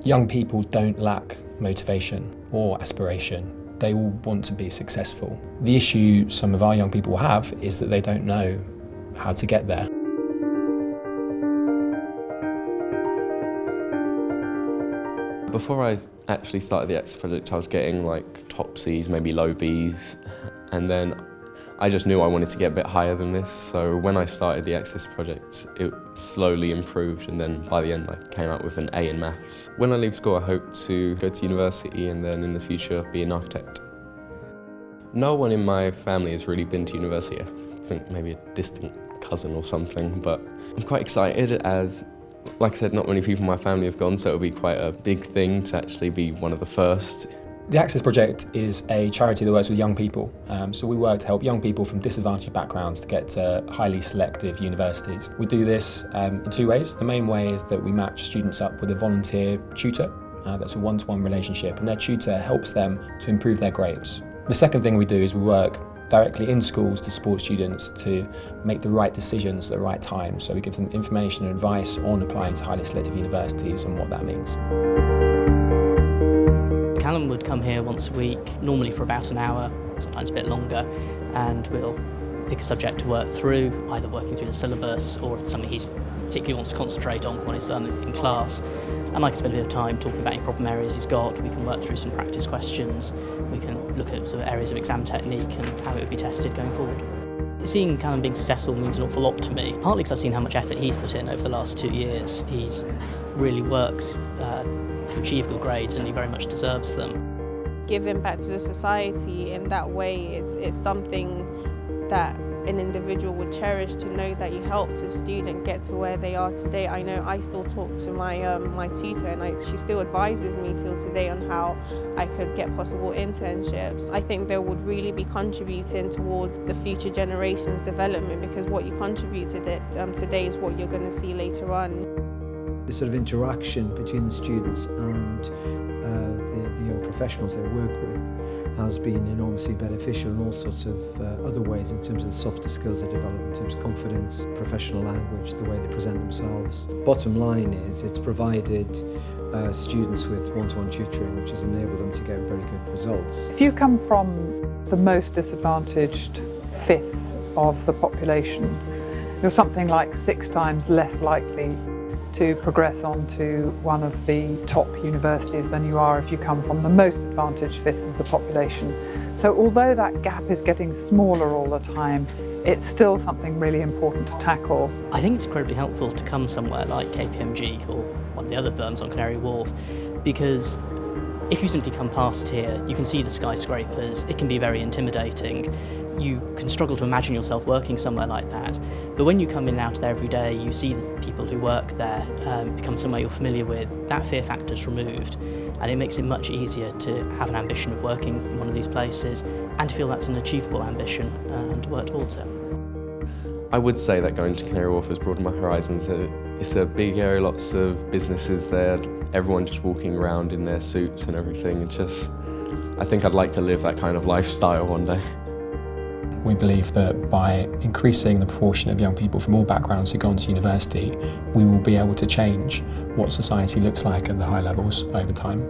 Young people don't lack motivation or aspiration. They all want to be successful. The issue some of our young people have is that they don't know how to get there. Before I actually started the Access project, I was getting like top C's, maybe low B's, and then I just knew I wanted to get a bit higher than this. So when I started the Access project, it slowly improved, and then by the end I came out with an A in maths. When I leave school, I hope to go to university and then in the future be an architect. No one in my family has really been to university. I think maybe a distant cousin or something, but I'm quite excited as, like I said, not many people in my family have gone, so it'll be quite a big thing to actually be one of the first. The Access project is a charity that works with young people. So we work to help young people from disadvantaged backgrounds to get to highly selective universities. We do this in two ways. The main way is that we match students up with a volunteer tutor. That's a one-to-one relationship, and their tutor helps them to improve their grades. The second thing we do is we work directly in schools to support students to make the right decisions at the right time. So we give them information and advice on applying to highly selective universities and what that means. Callum would come here once a week, normally for about an hour, sometimes a bit longer, and we'll pick a subject to work through, either working through the syllabus or if it's something he particularly wants to concentrate on when he's done in class. And I can spend a bit of time talking about any problem areas he's got. We can work through some practice questions. We can look at sort of areas of exam technique and how it would be tested going forward. Seeing Callum being successful means an awful lot to me, partly because I've seen how much effort he's put in over the last 2 years. He's really worked to achieve good grades, and he very much deserves them. Giving back to the society in that way, it's something that an individual would cherish, to know that you helped a student get to where they are today. I know I still talk to my tutor, and she still advises me till today on how I could get possible internships. I think they would really be contributing towards the future generation's development, because what you contribute to today is what you're going to see later on. The sort of interaction between the students and the young professionals they work with has been enormously beneficial in all sorts of other ways, in terms of the softer skills they develop, in terms of confidence, professional language, the way they present themselves. Bottom line is it's provided students with one-to-one tutoring, which has enabled them to get very good results. If you come from the most disadvantaged fifth of the population, you're something like 6 times less likely to progress on to one of the top universities than you are if you come from the most advantaged fifth of the population. So although that gap is getting smaller all the time, it's still something really important to tackle. I think it's incredibly helpful to come somewhere like KPMG or one of the other firms on Canary Wharf, because if you simply come past here, you can see the skyscrapers. It can be very intimidating. You can struggle to imagine yourself working somewhere like that. But when you come in and out there every day, you see the people who work there, become somewhere you're familiar with, that fear factor's removed, and it makes it much easier to have an ambition of working in one of these places and to feel that's an achievable ambition and to work towards it. I would say that going to Canary Wharf has broadened my horizons. It's a big area, lots of businesses there, everyone just walking around in their suits and everything. I think I'd like to live that kind of lifestyle one day. We believe that by increasing the proportion of young people from all backgrounds who go on to university, we will be able to change what society looks like at the high levels over time.